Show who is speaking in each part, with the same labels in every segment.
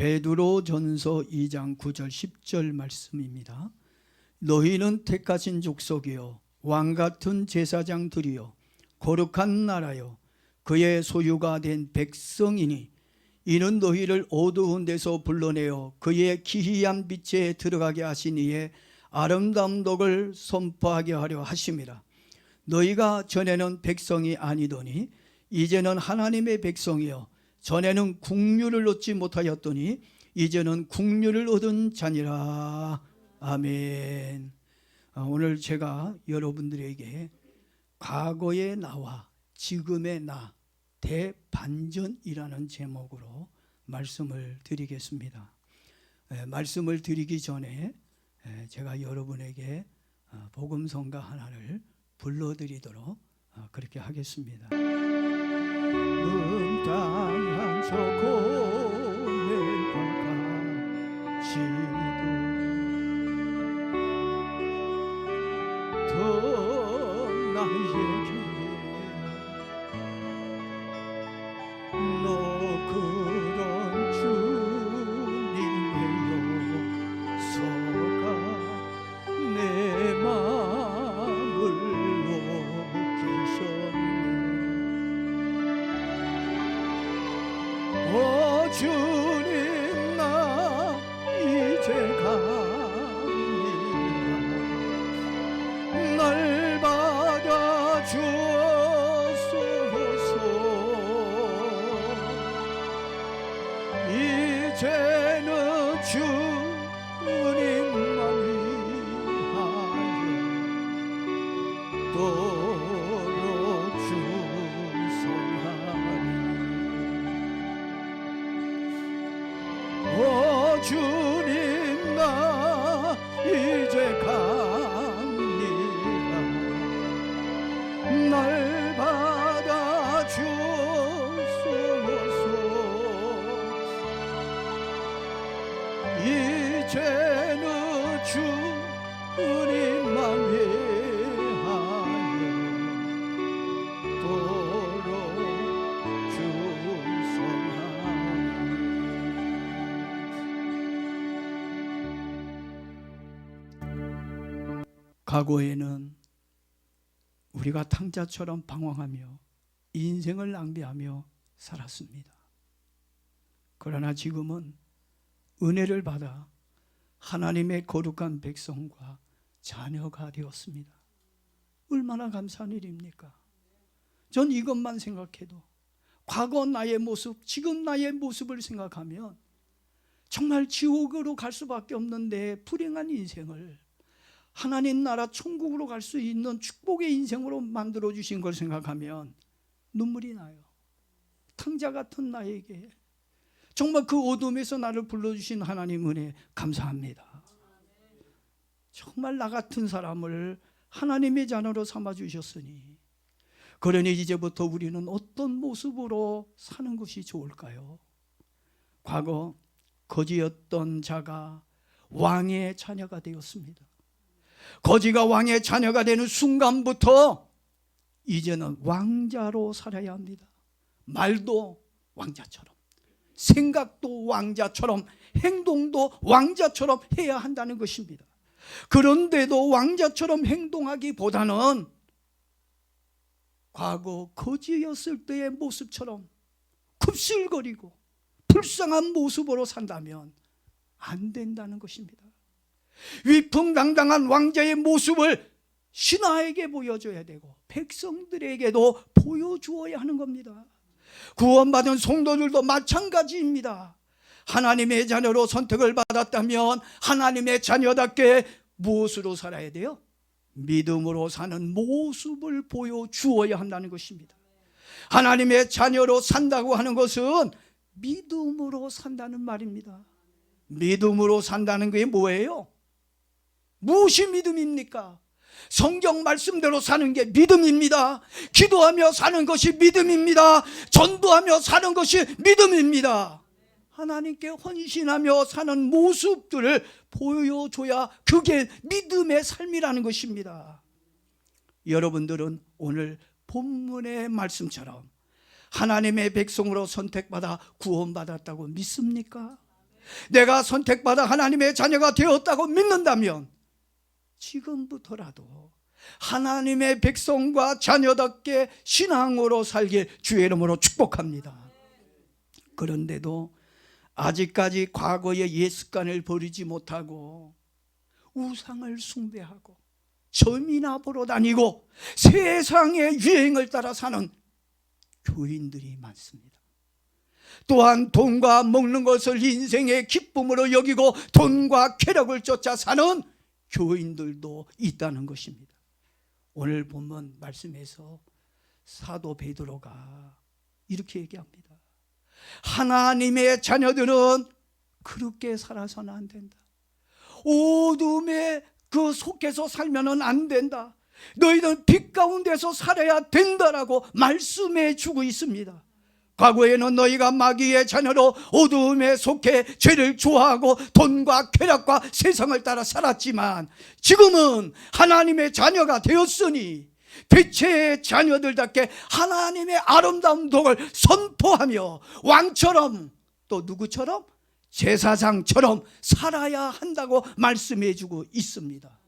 Speaker 1: 베드로전서 2장 9절 10절 말씀입니다. 너희는 택하신 족속이요 왕같은 제사장들이요 거룩한 나라요 그의 소유가 된 백성이니 이는 너희를 어두운 데서 불러내어 그의 기이한 빛에 들어가게 하신 이의 아름다운 덕을 선포하게 하려 하심이라. 너희가 전에는 백성이 아니더니 이제는 하나님의 백성이요 전에는 국류를 얻지 못하였더니 이제는 국류를 얻은 자니라. 아멘. 오늘 제가 여러분들에게 과거의 나와 지금의 나 대반전이라는 제목으로 말씀을 드리겠습니다. 말씀을 드리기 전에 제가 여러분에게 복음성가 하나를 불러드리도록 그렇게 하겠습니다. 응당한 저 고뇌가 같이도 더 나에게 너 그런 주님의 용서가 내 마음을 녹이셨네. 오 주님 나 이제 갑니다. 날 받아주소서. 이제는 주님만 위하여 도로 충성하리. 오 주님 나 이제 갑니다. 날 받아주소서. 이제는 주님만 위하여 도로 충성하리. 과거에는 우리가 탕자처럼 방황하며 인생을 낭비하며 살았습니다. 그러나 지금은 은혜를 받아 하나님의 거룩한 백성과 자녀가 되었습니다. 얼마나 감사한 일입니까? 전 이것만 생각해도 과거 나의 모습, 지금 나의 모습을 생각하면 정말 지옥으로 갈 수밖에 없는 내 불행한 인생을 하나님 나라 천국으로 갈 수 있는 축복의 인생으로 만들어주신 걸 생각하면 눈물이 나요. 탕자 같은 나에게 정말 그 어둠에서 나를 불러주신 하나님 은혜 감사합니다. 정말 나 같은 사람을 하나님의 자녀로 삼아주셨으니 그러니 이제부터 우리는 어떤 모습으로 사는 것이 좋을까요? 과거 거지였던 자가 왕의 자녀가 되었습니다. 거지가 왕의 자녀가 되는 순간부터 이제는 왕자로 살아야 합니다. 말도 왕자처럼, 생각도 왕자처럼, 행동도 왕자처럼 해야 한다는 것입니다. 그런데도 왕자처럼 행동하기보다는 과거 거지였을 때의 모습처럼 굽실거리고 불쌍한 모습으로 산다면 안 된다는 것입니다. 위풍당당한 왕자의 모습을 신하에게 보여줘야 되고 백성들에게도 보여주어야 하는 겁니다. 구원받은 성도들도 마찬가지입니다. 하나님의 자녀로 선택을 받았다면 하나님의 자녀답게 무엇으로 살아야 돼요? 믿음으로 사는 모습을 보여주어야 한다는 것입니다. 하나님의 자녀로 산다고 하는 것은 믿음으로 산다는 말입니다. 믿음으로 산다는 게 뭐예요? 무엇이 믿음입니까? 성경 말씀대로 사는 게 믿음입니다. 기도하며 사는 것이 믿음입니다. 전도하며 사는 것이 믿음입니다. 하나님께 헌신하며 사는 모습들을 보여줘야 그게 믿음의 삶이라는 것입니다. 여러분들은 오늘 본문의 말씀처럼 하나님의 백성으로 선택받아 구원받았다고 믿습니까? 내가 선택받아 하나님의 자녀가 되었다고 믿는다면 지금부터라도 하나님의 백성과 자녀답게 신앙으로 살길 주의 이름으로 축복합니다. 그런데도 아직까지 과거의 옛 습관을 버리지 못하고 우상을 숭배하고 점이나 보러 다니고 세상의 유행을 따라 사는 교인들이 많습니다. 또한 돈과 먹는 것을 인생의 기쁨으로 여기고 돈과 쾌락을 쫓아 사는 교인들도 있다는 것입니다. 오늘 본문 말씀에서 사도 베드로가 이렇게 얘기합니다. 하나님의 자녀들은 그렇게 살아서는 안 된다. 어둠에 그 속에서 살면은 안 된다. 너희는 빛 가운데서 살아야 된다라고 말씀해 주고 있습니다. 과거에는 너희가 마귀의 자녀로 어두움에 속해 죄를 좋아하고 돈과 쾌락과 세상을 따라 살았지만 지금은 하나님의 자녀가 되었으니 빛의 자녀들답게 하나님의 아름다운 복을 선포하며 왕처럼 또 누구처럼? 제사장처럼 살아야 한다고 말씀해 주고 있습니다.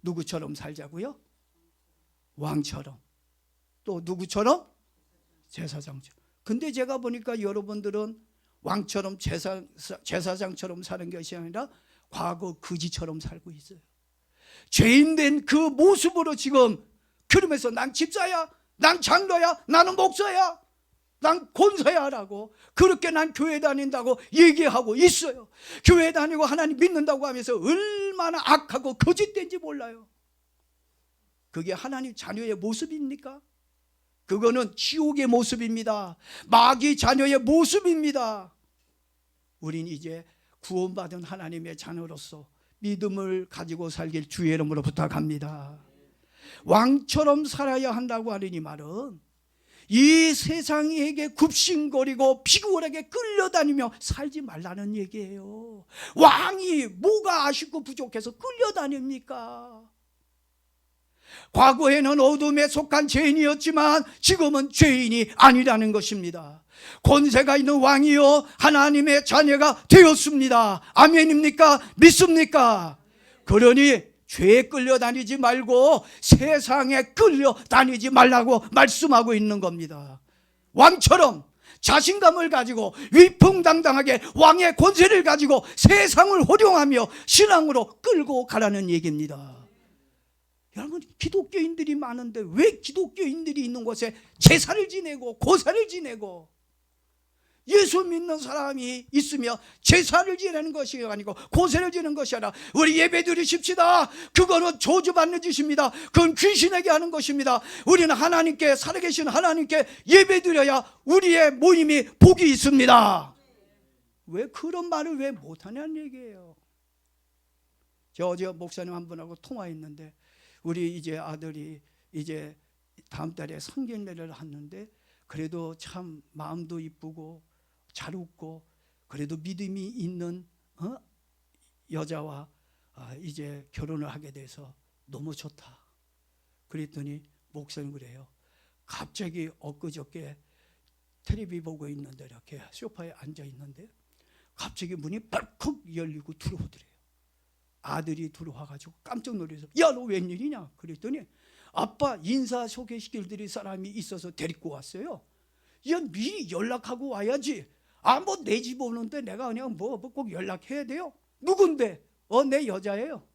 Speaker 1: 누구처럼 살자고요? 왕처럼. 또 누구처럼? 제사장처럼. 근데 제가 보니까 여러분들은 왕처럼 제사장처럼 사는 것이 아니라 과거 거지처럼 살고 있어요. 죄인된 그 모습으로 지금 그러면서 난 집사야, 난 장로야, 나는 목사야, 난 권사야라고 그렇게 난 교회 다닌다고 얘기하고 있어요. 교회 다니고 하나님 믿는다고 하면서 얼마나 악하고 거짓된지 몰라요. 그게 하나님 자녀의 모습입니까? 그거는 지옥의 모습입니다. 마귀 자녀의 모습입니다. 우린 이제 구원받은 하나님의 자녀로서 믿음을 가지고 살길 주의 이름으로 부탁합니다. 왕처럼 살아야 한다고 하는 이 말은 이 세상에게 굽신거리고 피곤하게 끌려다니며 살지 말라는 얘기예요. 왕이 뭐가 아쉽고 부족해서 끌려다닙니까? 과거에는 어둠에 속한 죄인이었지만 지금은 죄인이 아니라는 것입니다. 권세가 있는 왕이요 하나님의 자녀가 되었습니다. 아멘입니까? 믿습니까? 그러니 죄에 끌려다니지 말고 세상에 끌려다니지 말라고 말씀하고 있는 겁니다. 왕처럼 자신감을 가지고 위풍당당하게 왕의 권세를 가지고 세상을 호령하며 신앙으로 끌고 가라는 얘기입니다. 여러분, 기독교인들이 많은데 왜 기독교인들이 있는 곳에 제사를 지내고 고사를 지내고 예수 믿는 사람이 있으며 제사를 지내는 것이 아니고 고사를 지내는 것이 아니라 우리 예배 드리십시다. 그거는 저주받는 짓입니다. 그건 귀신에게 하는 것입니다. 우리는 하나님께, 살아계신 하나님께 예배 드려야 우리의 모임이 복이 있습니다. 왜 그런 말을 왜 못하냐는 얘기예요. 저 어제 목사님 한 분하고 통화했는데 우리 이제 아들이 이제 다음 달에 상견례를 하는데 그래도 참 마음도 이쁘고 잘 웃고 그래도 믿음이 있는 여자와 이제 결혼을 하게 돼서 너무 좋다. 그랬더니 목사님 그래요. 갑자기 엊그저께 텔레비 보고 있는데 이렇게 소파에 앉아 있는데 갑자기 문이 벌컥 열리고 들어오더래요. 아들이 들어와가지고 깜짝 놀라서 야, 너 웬일이냐? 그랬더니 아빠 인사 소개시킬 드릴 사람이 있어서 데리고 왔어요. 야, 미리 연락하고 와야지. 뭐 내 집 오는데 내가 그냥 뭐 꼭 연락해야 돼요? 누군데? 내 여자예요.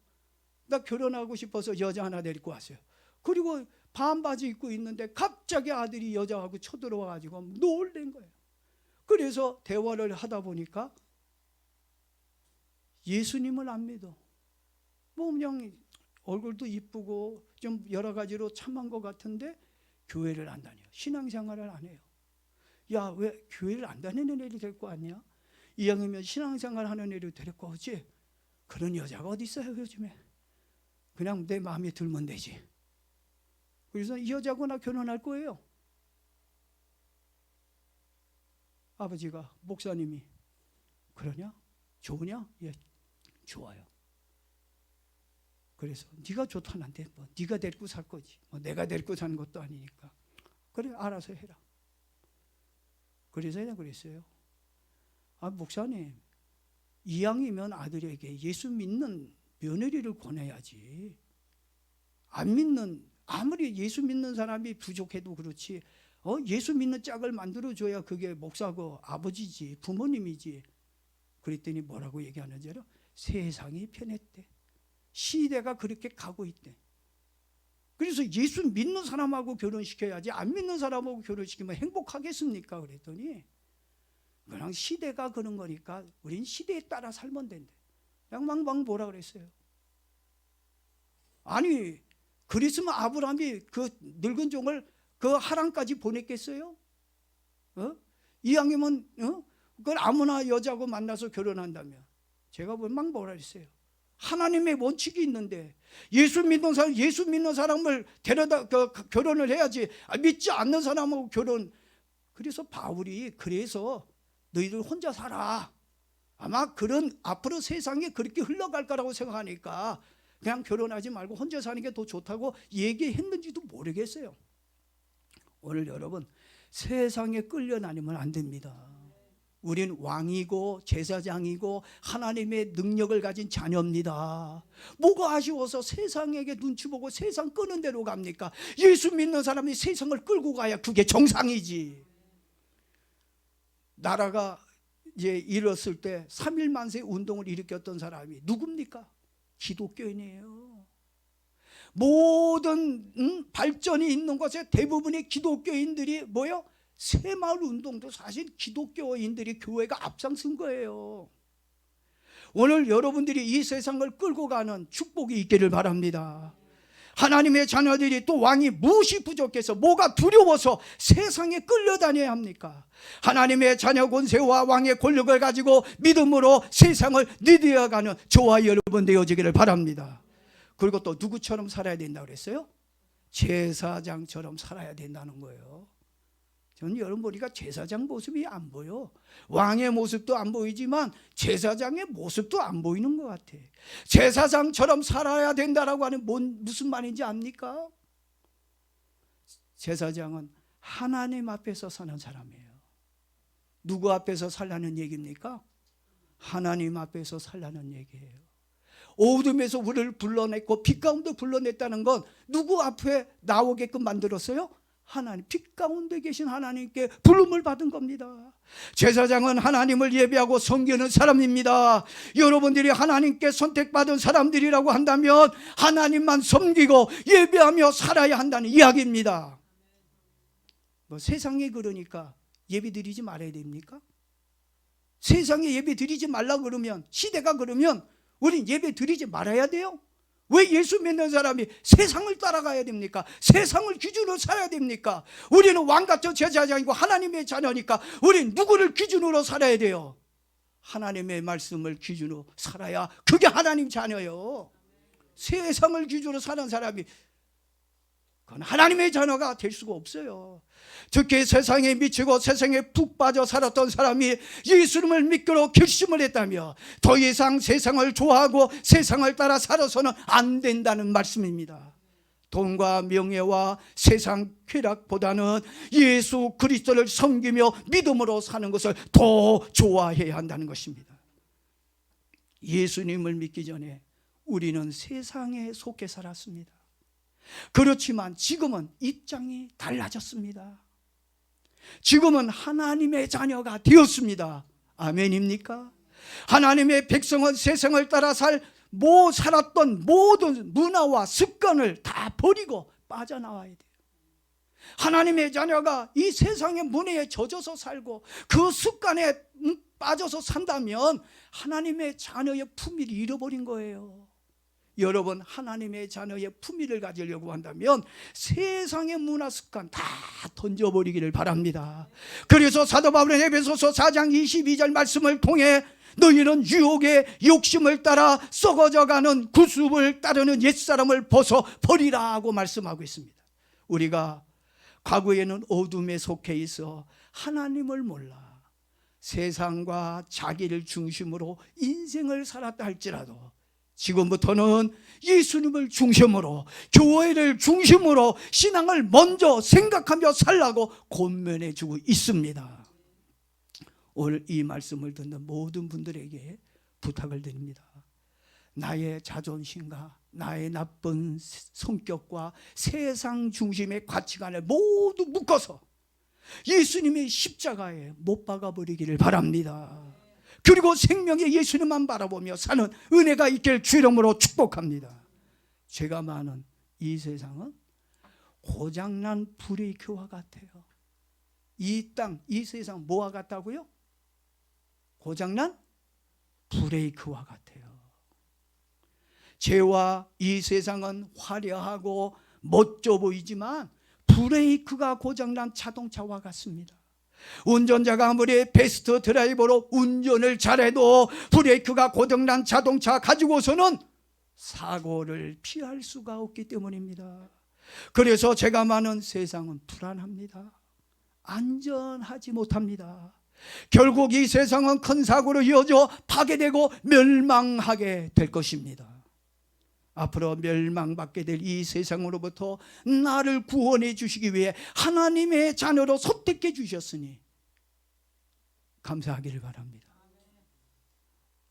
Speaker 1: 나 결혼하고 싶어서 여자 하나 데리고 왔어요. 그리고 반바지 입고 있는데 갑자기 아들이 여자하고 쳐들어와가지고 놀란 거예요. 그래서 대화를 하다 보니까 예수님을 안 믿어. 뭐 그냥 얼굴도 이쁘고 좀 여러 가지로 참한 것 같은데 교회를 안 다녀요. 신앙생활을 안 해요. 야, 왜 교회를 안 다니는 애를 데리고 왔냐? 이왕이면 신앙생활 하는 애를 데리고 오지. 그런 여자가 어디 있어요 요즘에. 그냥 내 마음에 들면 되지. 그래서 이 여자하고 나 결혼할 거예요. 아버지가, 목사님이 그러냐? 좋으냐? 예, 좋아요. 그래서 네가 좋다는데 뭐 네가 데리고 살 거지. 뭐 내가 데리고 사는 것도 아니니까. 그래, 알아서 해라. 그래서 내가 그랬어요. 목사님, 이왕이면 아들에게 예수 믿는 며느리를 권해야지. 안 믿는, 아무리 예수 믿는 사람이 부족해도 그렇지, 예수 믿는 짝을 만들어줘야 그게 목사고 아버지지, 부모님이지. 그랬더니 뭐라고 얘기하는지 알아? 세상이 편했대. 시대가 그렇게 가고 있대. 그래서 예수 믿는 사람하고 결혼시켜야지, 안 믿는 사람하고 결혼시키면 행복하겠습니까? 그랬더니 그냥 시대가 그런 거니까 우린 시대에 따라 살면 된대. 그냥 막 뭐라 그랬어요. 아니, 그랬으면 아브라함이 그 늙은 종을 그 하란까지 보냈겠어요? 이왕이면 그걸 아무나 여자하고 만나서 결혼한다면. 제가 막 뭐라 그랬어요. 하나님의 원칙이 있는데 예수 믿는 사람을 데려다 결혼을 해야지, 믿지 않는 사람하고 결혼. 그래서 바울이 그래서 너희들 혼자 살아, 아마 그런 앞으로 세상에 그렇게 흘러갈 거라고 생각하니까 그냥 결혼하지 말고 혼자 사는 게 더 좋다고 얘기했는지도 모르겠어요. 오늘 여러분, 세상에 끌려다니면 안 됩니다. 우린 왕이고 제사장이고 하나님의 능력을 가진 자녀입니다. 뭐가 아쉬워서 세상에게 눈치 보고 세상 끄는 대로 갑니까? 예수 믿는 사람이 세상을 끌고 가야 그게 정상이지. 나라가 이제 잃었을 때 3.1 만세 운동을 일으켰던 사람이 누굽니까? 기독교인이에요. 모든 발전이 있는 곳에 대부분의 기독교인들이 뭐요? 새마을 운동도 사실 기독교인들이 교회가 앞장선 거예요. 오늘 여러분들이 이 세상을 끌고 가는 축복이 있기를 바랍니다. 하나님의 자녀들이 또 왕이 무엇이 부족해서 뭐가 두려워서 세상에 끌려다녀야 합니까? 하나님의 자녀 권세와 왕의 권력을 가지고 믿음으로 세상을 리드해가는 저와 여러분 되어지기를 바랍니다. 그리고 또 누구처럼 살아야 된다고 그랬어요? 제사장처럼 살아야 된다는 거예요. 저는 여러분 우리가 제사장 모습이 안 보여. 왕의 모습도 안 보이지만 제사장의 모습도 안 보이는 것 같아. 제사장처럼 살아야 된다라고 하는 무슨 말인지 압니까? 제사장은 하나님 앞에서 사는 사람이에요. 누구 앞에서 살라는 얘기입니까? 하나님 앞에서 살라는 얘기예요. 어둠에서 우리를 불러냈고 빛 가운데 불러냈다는 건 누구 앞에 나오게끔 만들었어요? 하나님, 빛 가운데 계신 하나님께 부름을 받은 겁니다. 제사장은 하나님을 예배하고 섬기는 사람입니다. 여러분들이 하나님께 선택받은 사람들이라고 한다면 하나님만 섬기고 예배하며 살아야 한다는 이야기입니다. 뭐 세상에 그러니까 예배 드리지 말아야 됩니까? 세상에 예배 드리지 말라 그러면, 시대가 그러면 우린 예배 드리지 말아야 돼요? 왜 예수 믿는 사람이 세상을 따라가야 됩니까? 세상을 기준으로 살아야 됩니까? 우리는 왕같은 제사장이고 하나님의 자녀니까 우린 누구를 기준으로 살아야 돼요? 하나님의 말씀을 기준으로 살아야 그게 하나님 자녀예요. 세상을 기준으로 사는 사람이 그건 하나님의 자녀가 될 수가 없어요. 특히 세상에 미치고 세상에 푹 빠져 살았던 사람이 예수님을 믿기로 결심을 했다며 더 이상 세상을 좋아하고 세상을 따라 살아서는 안 된다는 말씀입니다. 돈과 명예와 세상 쾌락보다는 예수 그리스도를 섬기며 믿음으로 사는 것을 더 좋아해야 한다는 것입니다. 예수님을 믿기 전에 우리는 세상에 속해 살았습니다. 그렇지만 지금은 입장이 달라졌습니다. 지금은 하나님의 자녀가 되었습니다. 아멘입니까? 하나님의 백성은 세상을 따라 살았던 모든 문화와 습관을 다 버리고 빠져나와야 돼요. 하나님의 자녀가 이 세상의 문화에 젖어서 살고 그 습관에 빠져서 산다면 하나님의 자녀의 품위를 잃어버린 거예요. 여러분, 하나님의 자녀의 품위를 가지려고 한다면 세상의 문화 습관 다 던져버리기를 바랍니다. 그래서 사도 바울은 에베소서 4장 22절 말씀을 통해 너희는 유혹의 욕심을 따라 썩어져가는 구습을 따르는 옛사람을 벗어버리라 하고 말씀하고 있습니다. 우리가 과거에는 어둠에 속해 있어 하나님을 몰라 세상과 자기를 중심으로 인생을 살았다 할지라도 지금부터는 예수님을 중심으로 교회를 중심으로 신앙을 먼저 생각하며 살라고 권면해 주고 있습니다. 오늘 이 말씀을 듣는 모든 분들에게 부탁을 드립니다. 나의 자존심과 나의 나쁜 성격과 세상 중심의 가치관을 모두 묶어서 예수님의 십자가에 못 박아버리기를 바랍니다. 그리고 생명의 예수님만 바라보며 사는 은혜가 있길 주 이름으로 축복합니다. 죄가 많은 이 세상은 고장난 브레이크와 같아요. 이 땅, 이 세상 뭐와 같다고요? 고장난 브레이크와 같아요. 죄와 이 세상은 화려하고 멋져 보이지만 브레이크가 고장난 자동차와 같습니다. 운전자가 아무리 베스트 드라이버로 운전을 잘해도 브레이크가 고장난 자동차 가지고서는 사고를 피할 수가 없기 때문입니다. 그래서 죄가 많은 세상은 불안합니다. 안전하지 못합니다. 결국 이 세상은 큰 사고로 이어져 파괴되고 멸망하게 될 것입니다. 앞으로 멸망받게 될 이 세상으로부터 나를 구원해 주시기 위해 하나님의 자녀로 선택해 주셨으니 감사하기를 바랍니다.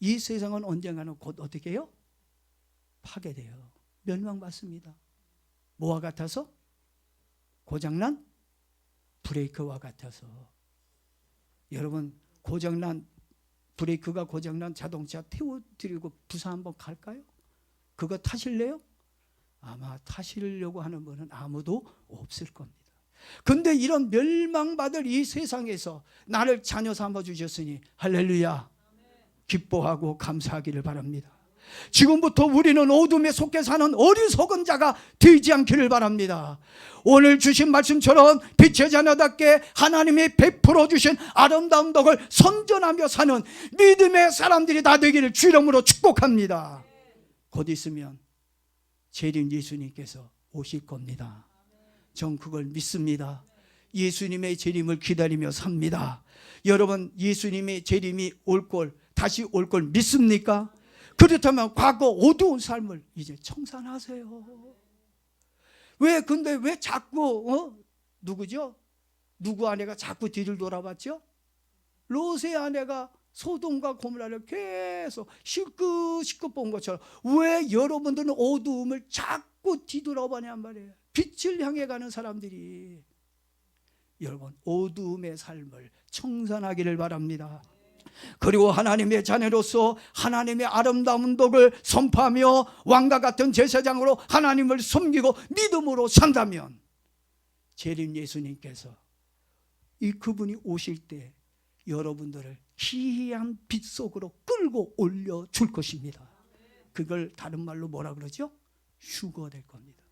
Speaker 1: 이 세상은 언젠가는 곧 어떻게 해요? 파괴돼요. 멸망받습니다. 뭐와 같아서? 고장난 브레이크와 같아서. 여러분, 고장난 브레이크가 고장난 자동차 태워드리고 부산 한번 갈까요? 그거 타실래요? 아마 타시려고 하는 분은 아무도 없을 겁니다. 근데 이런 멸망받을 이 세상에서 나를 자녀 삼아 주셨으니 할렐루야, 기뻐하고 감사하기를 바랍니다. 지금부터 우리는 어둠에 속해 사는 어리석은 자가 되지 않기를 바랍니다. 오늘 주신 말씀처럼 빛의 자녀답게 하나님이 베풀어 주신 아름다운 덕을 선전하며 사는 믿음의 사람들이 다 되기를 주 이름으로 축복합니다. 곧 있으면 재림 예수님께서 오실 겁니다. 전 그걸 믿습니다. 예수님의 재림을 기다리며 삽니다. 여러분, 예수님의 재림이 올 걸, 다시 올 걸 믿습니까? 그렇다면 과거 어두운 삶을 이제 청산하세요. 근데 왜 자꾸 누구죠? 누구 아내가 자꾸 뒤를 돌아봤죠? 롯의 아내가 소돔과 고모라를 계속 실컷 본 것처럼 왜 여러분들은 어두움을 자꾸 뒤돌아보냔 말이에요. 빛을 향해 가는 사람들이. 여러분, 어두움의 삶을 청산하기를 바랍니다. 그리고 하나님의 자녀로서 하나님의 아름다운 덕을 선포하며 왕과 같은 제사장으로 하나님을 섬기고 믿음으로 산다면 재림 예수님께서 그분이 오실 때 여러분들을 희한 빛 속으로 끌고 올려줄 것입니다. 그걸 다른 말로 뭐라 그러죠? 휴거 될 겁니다.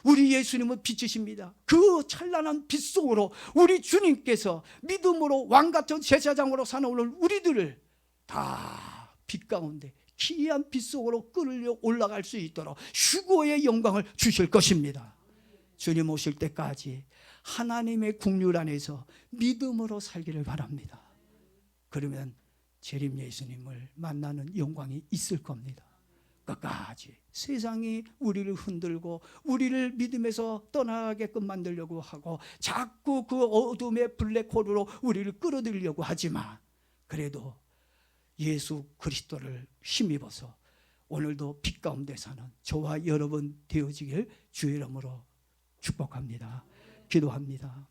Speaker 1: 우리 예수님은 빛이십니다. 그 찬란한 빛 속으로 우리 주님께서 믿음으로 왕같은 제사장으로 사는 우리들을 다 빛 가운데 희한 빛 속으로 끌려 올라갈 수 있도록 휴거의 영광을 주실 것입니다. 주님 오실 때까지 하나님의 국률 안에서 믿음으로 살기를 바랍니다. 그러면 재림 예수님을 만나는 영광이 있을 겁니다. 끝까지 세상이 우리를 흔들고 우리를 믿음에서 떠나게끔 만들려고 하고 자꾸 그 어둠의 블랙홀로 우리를 끌어들이려고 하지만 그래도 예수 그리스도를 힘입어서 오늘도 빛 가운데 사는 저와 여러분 되어지길 주의 이름으로 축복합니다. 기도합니다.